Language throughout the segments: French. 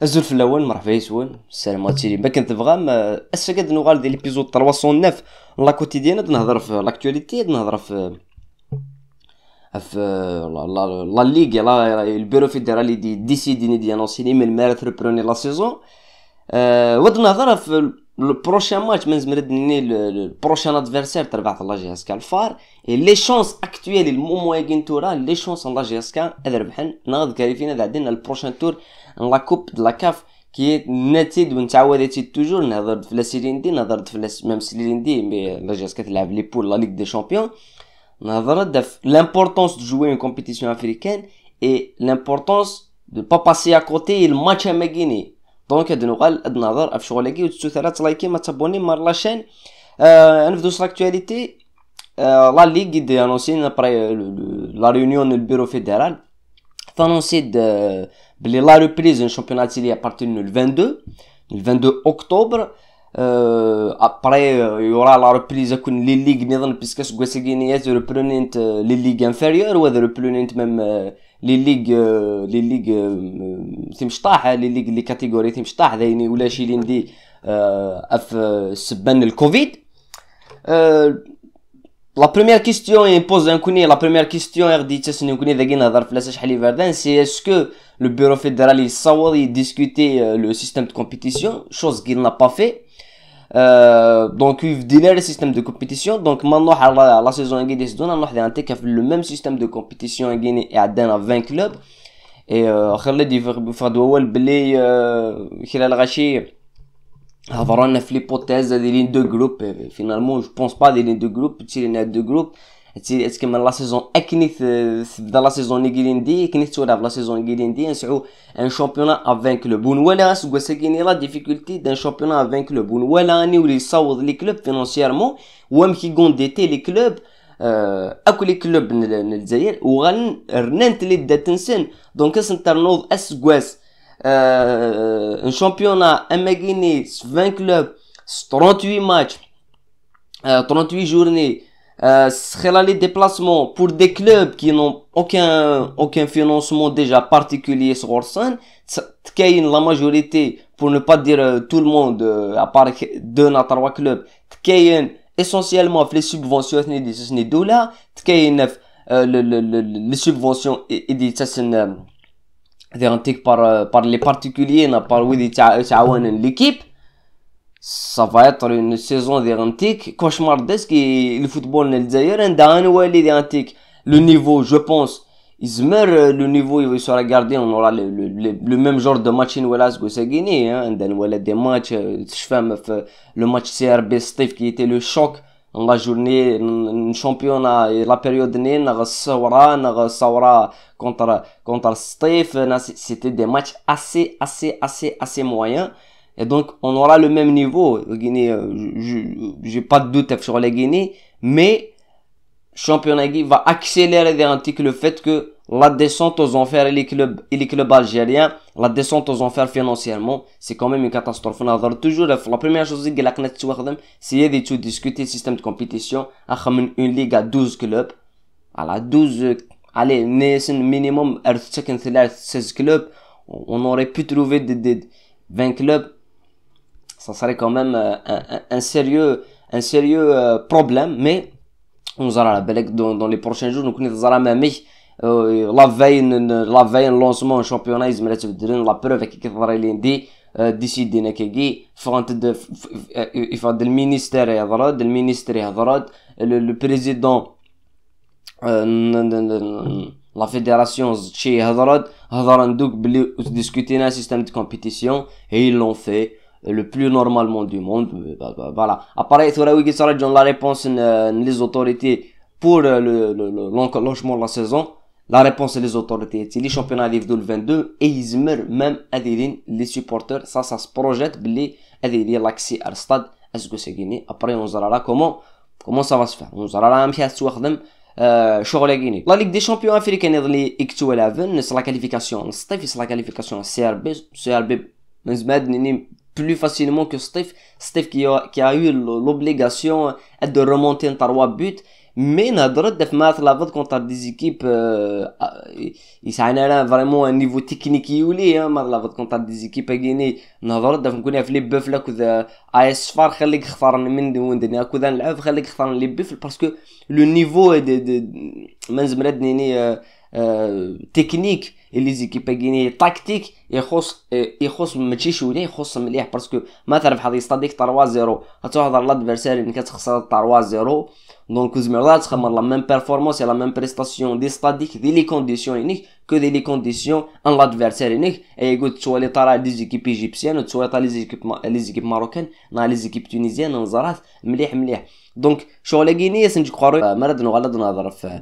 الزول في الاول مرحبا يسون السلام عليكم. كنت تبغى اسا قد نوغال ديال ليبيزود 309 لا كوتيديان نهضر في لاكtualité نهضر في لا ليغ لا البيرو فيدرالي دي ديسيديني دي انونسيني من المارث ريبروني لا سيزون. ود نهضر في البروشان ماتش من زمردني البروشان ادفيرسير تبع لا جي اس كا الفار اي لي شونس اكطويل المومويغين تورا لي شونس لا جي اس كا ربحن ناض كاريفين عندنا البروشان تور لا كوب د لا كاف كي نتيد ونتعاودتي توجور نهضر في لا سيليندي نهضر في ميم سيليندي مي لا جي اس كا تلعب لي بول لا ليغ دي شامبيون نهضر في l'importance de jouer une compétition africaine et l'importance de pas passer à côté le match à Guinée. دونك هاد نقال هاد النظر في شغلكي وتسوثرات لايكي ما تابوني مار لاشين. نبدو في لاكtualité. لا ليغ دي انونسي ابري لا ريونيون البيرو فيدرال فانونسي بلي لا ريبريز ان شامبيونات لي ابارتين le 22 octobre. Après il y aura la reprise كون لي ليغ نظن باسكو سكواسيغينيات ريبرونينت لي ليغ انفيريور وذا ريبرونينت ميم لي ليغ تمشطاح لي ليغ لي كاتيجوري تمشطاح ذايني ولا شي ليندي اف سبان الكوفيد. لا بروميير كيستيون يبوز نكوني لا بروميير كيستيون غادي تسني نكوني ذاكي نهضر في لاش حلي فردان سي اسكو لو بيرو فيدرالي يصوض يديسكوتي لو سيستيم دو كومبيتيسيون شوز كيل نا با في. Donc il veut le système de compétition. Donc maintenant à la saison en Guinée c'est donne on a un tek le même système de compétition en Guinée et à 20 clubs et خلي يفرض اول بلي خلال غاشي هضرنا في ليبوتيز ديال دو جروب فينالمون جو بونس با ديال دو جروب تيرينا دو جروب تي اسكما لا سيزون اكنيت تبدا لا سيزون نيغيليندي كنيت تولى لا سيزون نيغيليندي نسعو ان شامبيونات ا 20 كلوب ولا سكواساكيني لا ديفيكولتي دان شامبيونات ا 20 كلوب ولا اني ولي يصوض لي كلوب فينانسييرمون وام كي غونديتي لي كلوب اكو لي كلوب الجزائر وغن رننت لي دا تنسن دونك سنترنوض اسكواس ان شامبيونات اما غيني 20 كلوب 38 ماتش 38 journées. Les déplacements pour des clubs qui n'ont aucun financement déjà particulier sur Orsan, la majorité, pour ne pas dire tout le monde, à part 2 à 3 clubs, essentiellement les subventions des dollars, les subventions par les particuliers, par l'équipe. Ça va être une saison d'antique cauchemardesque et le football الجزائر عندها نوالي d'antique. Le niveau je pense يزمر le niveau il sera gardé on aura le même genre de match ولا سكوساكيني عندنا ولا des matchs تشفهم في le match CRB Steve qui était le choc dans la journée championnat la période نغ الثورة contre Steve c'était des matchs assez moyens. Et donc, on aura le même niveau. Guinée, j'ai pas de doute sur la Guinée, mais championnat Guinée va accélérer le fait que la descente aux enfers et les clubs algériens, la descente aux enfers financièrement, c'est quand même une catastrophe. On a toujours la première chose que la CNET c'est de discuter le système de compétition. Une ligue à 12 clubs. À 12, allez, minimum, 16 clubs. On aurait pu trouver des 20 clubs. Ça serait quand même un sérieux problème, mais on verra dans les prochains jours. Nous connaissons la veille un lancement en championnat la preuve qui va lundi décider نكجي فرانت de ministère le président la fédération chez هضروا دوك بلي discuter un système de compétition et ils l'ont fait le plus normalement du monde. Voilà. Après, il faudra que ça la réponse les autorités pour l'enclenchement de la saison. La réponse des autorités, c'est les championnats de le 22 et ils meurent même à les supporters. Ça se projette à l'accès à stade à ce que c'est Guinée. Après, on verra là comment ça va se faire. On verra là un petit شغل Guinée. La Ligue des champions africains اللي اكتوا لافن c'est la qualification. C'est la qualification CRB plus facilement que Steve qui a eu l'obligation de remonter en 3 buts مي نهضر في مات لافود كونتر دي زيكيب يسعنا لا فريمون ان نيفو تكنيك يولي ما لافود كونتر دي زيكيب كيني نهضر نكون في لي بوفلا كذا اي صفار خليك اختار من وندني كذا نلعب خليك اختار لي بوفل باسكو لو نيفو دي ما نزمردني تكنيك اللي زيكيب كيني تاكتيك يخص ماشي شويه يخص مليح باسكو مثلا في هذه ستاديك 3-0 غتهضر لادفيرسير اللي كتخسر 3-0 دونك زمرا تخمر لا ميم بيرفورمانس لا ميم بريستاسيون دي ستاديك دي لي كونديسيون ينيك كو دي لي كونديسيون ان لادفيرسير ينيك اي قلت تسوالي طرا دي زيكيب ايجيبسيان وتسوالي لي زيكيب ماروكان نا لي زيكيب تونيزيان نزرات مليح دونك شغل كيني سنج قارو مرض نغلط نهضر في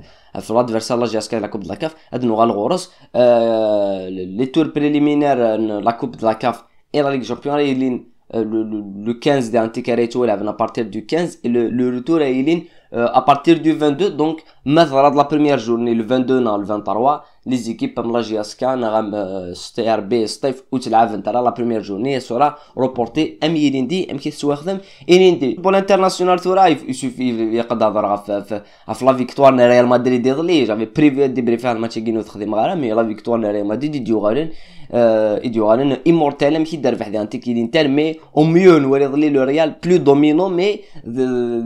لادفيرسير لا جاسكا لا كوب لاكاف اد نغال غورس لي تور بريليمينير لا كوب لاكاف اي لا ليغ شامبيون يلين le 15 d'Anticareto il avait à partir du 15 et le retour est il à partir du 22 donc مثلا la première journée le 22 le 23 les équipes comme la GSK نغم STRB ستيف وتلعب انت la première journée sera reportée ام يليندي ام كيتسواخدم يليندي بول انترناسيونال تورا يسوفي يقدر هضر في لا فيكتوار ريال مدريد يضلي جافي بريفي ديبريفي على الماتش كينو تخدم غير مي لا فيكتوار ريال مدريد يديو غالين immortel ماشي دار بحال انت كيدين تال مي او ميو نوري يضلي لو ريال بلو دومينون مي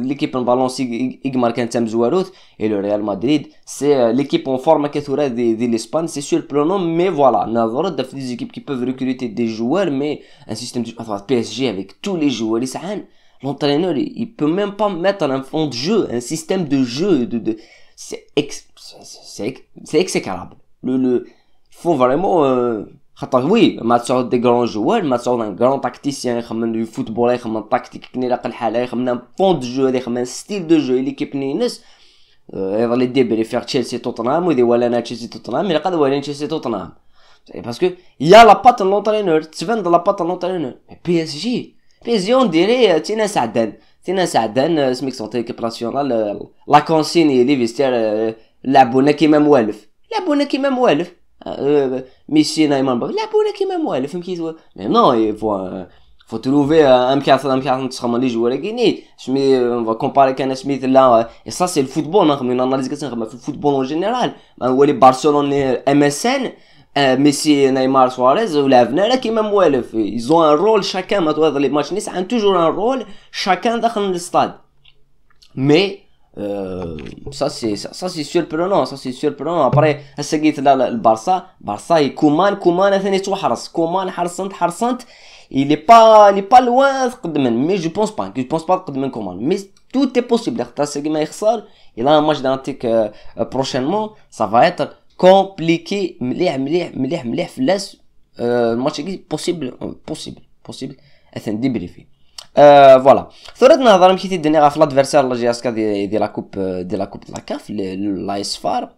ليكيب بالونسي يقمر كان تام زواروت et le Real Madrid c'est l'équipe en forme كثورة de l'Espagne c'est surprenant mais voilà نظرت des équipes qui peuvent recruter des joueurs mais un système de PSG avec tous les joueurs les ساعان l'entraîneur il peut même pas mettre un fond de jeu un système de jeu c'est exécrable le il faut vraiment خاطر وي ما تصعد دي غران جوار ما تصعد ان غران تاكتيسيان يخمم دو فوتبول يخمم تاكتيك كني لاق الحاله يخمم فون دو جو يخمم ستيل دو جو ليكيب نينس يظل يدير فيغ تشيلسي توتنهام ويدي ولا انا تشيلسي توتنهام مي قاد ولا تشيلسي توتنهام باسكو يا لا بات لونترينور تفند لا بات لونترينور بي اس جي اون ديري تينا سعدان سميك سونتي ايكيب ناسيونال لا كونسيني لي فيستير لعبونا كيما موالف ميسي نايمان لعبونا كيما موالف فهمتي مي نو faut trouver un مكان تسخمن لي جوار كيني سمي on va comparer كان سميث لا et ça c'est le football نخمم اناليز كنخمم في الفوتبول اون جينيرال هو لي برشلونه ام اس ان ميسي نيمار سواريز ولعبنا لا كيما موالف ils ont un rôle chacun ما توض لي ماتش نيس عن toujours un rôle chacun داخل الاستاد مي ça c'est surprenant après هسه قلت لا البارسا كومان ثاني توحرص كومان حرصنت il est pas loin تقدم mais je pense pas تقدم كومان mais tout est possible حتى ساكي ما يخسر il a un match d'antique prochainement ça va être compliqué مليح فلاس الماتش possible اثن ديبريفي فوالا ثورت نهضر مشيتي الدنيا في لادفيرسير لا جي اس كا دي لا كوب لا كاف لا اسفار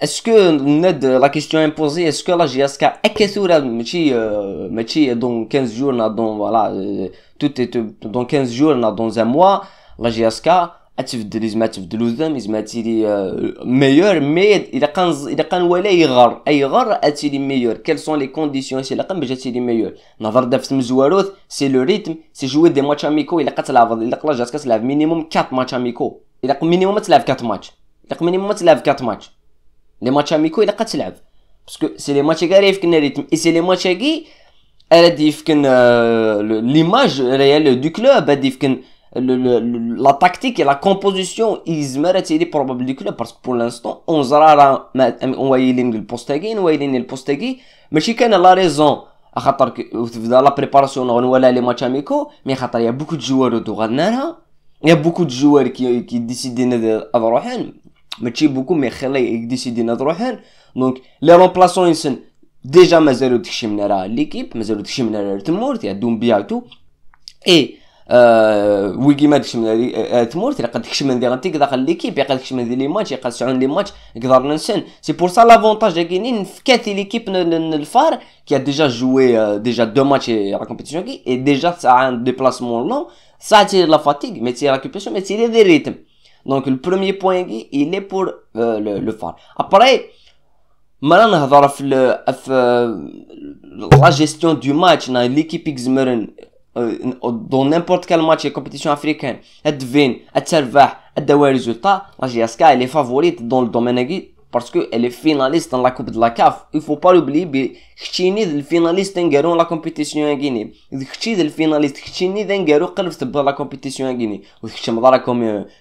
اسكو ناد لا كيستيون امبوزي اسكو لا جي اس كا اكثر ماشي دون 15 جور دون فوالا توت دون 15 جور دون ان موا لا جي اس كا اتفدل زعما تبدلو ذم زعما تيلي ميور مي اذا كان ولا يغر اتيلي ميور كيل سون لي كونديسيون سي لقم باش اتيلي ميور نظر دافت مزواروث سي لو ريتم سي جوي دي ماتش اميكو الا قتلعب الا قلا جات كتلعب مينيموم 4 ماتش اميكو الا مينيموم تلعب 4 ماتش لي ماتش اميكو الا قتلعب باسكو سي لي ماتش غير يفكن ريتم اي سي لي ماتش كي اراد يفكن ليماج ريال دو كلوب اراد يفكن la tactique et la composition ils méritent les probables du club parce que pour l'instant on voit le postagui mais si كان la raison خاطر تبدا la préparation ولا les matchs amicaux mais خاطر il y a beaucoup de joueurs autour il y a beaucoup de joueurs qui décident اضروحن ماشي beaucoup mais خلي décident اضروحن donc les remplaçants ils sont déjà مازالوا داكشي من راه l'équipe مازالوا داكشي من راه تمورت يعدون بياتو et ويكي ما داكشي من تمورت يقدر داكشي من ديرانتيك داخل ليكيب يقدر داكشي من لي ماتش يقدر سعون لي ماتش يقدر ننسن سي بور سا لافونتاج كاينين في كاتي ليكيب الفار كي ديجا جوي ديجا دو ماتش لا كومبيتيسيون كي اي ديجا ساعه ديبلاسمون لون ça tire la fatigue mais tire la récupération mais tire des rythmes donc le premier point il est pour le phare après maintenant نهضر في la gestion du match نا l'équipe XMRN dans n'importe quel match et compétition africaine devine تربح تداوي résultat la GSK elle est favorite dans le domaine parce que elle est finaliste dans la coupe de la CAF. Il faut pas l'oublier بختيني الفيناليست نقارو la compétition à Guinée ختي الفيناليست ختيني نقارو قلبت la compétition à Guinée وختي مضارا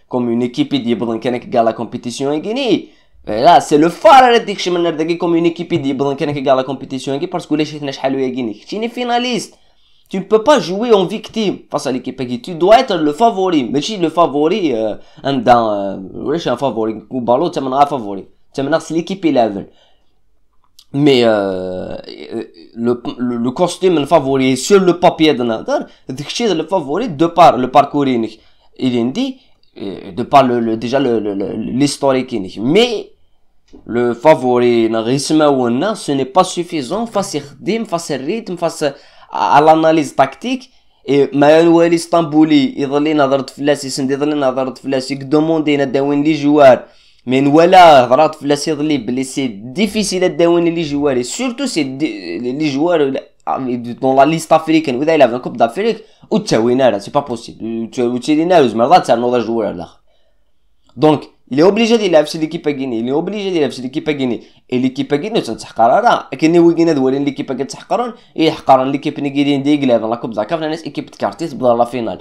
comme une équipe دي بدن كانك قال la compétition à Guinée. Là c'est le phare اللي ديكش من نردقي comme une équipe دي بدن كانك قال la compétition à Guinée parce que ليش حنا شحال ويا Guinée ختيني finaliste. Tu ne peux pas jouer en victime face à l'équipe qui tu dois être le favori. Mais si le favori, un favori, ou ballot, tu es un favori. Tu es l'équipe 11. Mais le costume le favori sur le papier de Nadal, c'est le favori de par le parcours il dit de par déjà l'historique. Mais le favori, ce n'est pas suffisant face au rythme, face à l'analyse tactique. Et Manuel Istanbuli يظل هضرت فلاس يسند يظل هضرت فلاس يقدموندي نداوين لي جوار mais ولا هضرات فلاس يظلي بلي سي ديفيسيل نداوين لي جوار et surtout c'est les joueurs dans la liste africaine وإذا إلا في كوب d'Afrique وتساوينا c'est pas possible وتساوينا زعما تسالنا جوار الاخر donc il est obligé de يلعب في l'équipe à Guinée il est obligé de يلعب في l'équipe à Guinée et l'équipe à Guinée تنحقر راه كاين ويكينا دوالين l'équipe كتحقرون يحقرون l'équipe نيجيريين دي يقلب لا كوب زاكاف الناس équipe كارتيس بلا لا فينال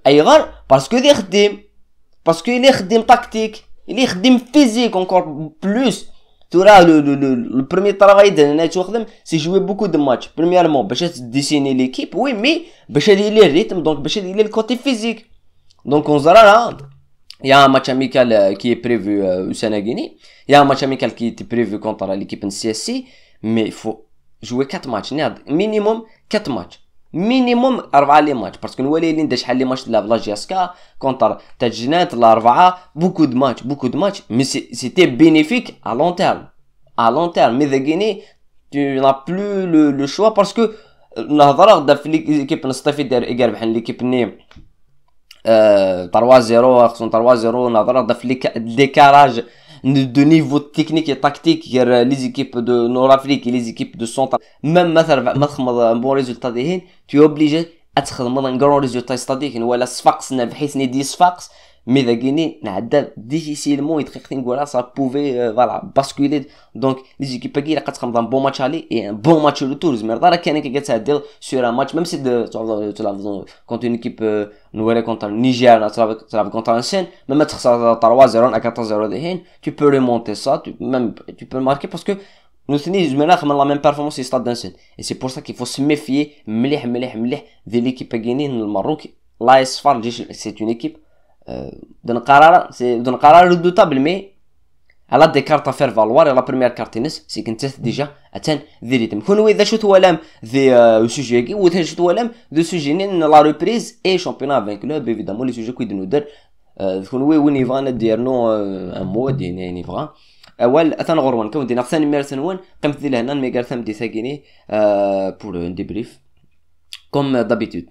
اي غير باسكو دي خديم باسكو اللي خديم تاكتيك اللي خديم فيزيك encore plus ترى le premier travail دنا تخدم سي jouer beaucoup de matchs premièrement باش ديسيني l'équipe oui mais باش دير لي الريتم donc باش دير لي الكوتي فيزيك donc on zara. Il y a un match amical qui est prévu au Sénégal. Il y a un match amical qui était prévu contre l'équipe NCSC. Mais il faut jouer 4 matchs. Minimum 4 matchs. Minimum 4 matchs. Parce que nous avons des matchs de la GSK contre Tadjinat, la beaucoup de matchs. Mais c'était bénéfique à long terme. À long terme. Mais de Guinée, tu n'as plus le choix parce que l'équipe l'équipe 3-0 خصهم 3-0 نهضر ضاف لك ديكاراج de niveau technique et tactique les équipes de Nord-Afrique et les équipes de Centre même مثلا ما تخمض un bon résultat دهين tu es obligé تخدم un grand résultat c'est-à-dire ولا صفاقسنا بحيث ندي صفاقس mais la Guinée نعدى difficilement يتخيق نقولها ça pouvait voilà basculer donc les équipes qui تخدم un bon match aller et un bon match retour زعما راه كاين كي كتعدل sur un match même si tu l'as contre une équipe نوري contre le Niger tu l'as contre un Sen même تخسر 3-0 à 4-0 دهين tu peux remonter ça tu peux marquer parce que nous avons la même performance au stade d'un Sen et c'est pour ça qu'il faut se méfier مليح de l'équipe guinéenne le Maroc l'AS FAR c'est une équipe d'un قرار redoutable mais elle a des cartes à faire valoir et la première carte c'est qu'elle est déjà atteint des rythmes كون إذا شو توالم ذي sujet وإذا شو توالم ذي sujet la reprise et championnat avec club évidemment les sujets كويد ندير كون وين يبغى ندير نو un mot يعني يبغى أول أثناء غروان كون دينا ثاني ميرسن وين قمت ذي لهنا الميجر ثم دي ثقيني pour un débrief comme d'habitude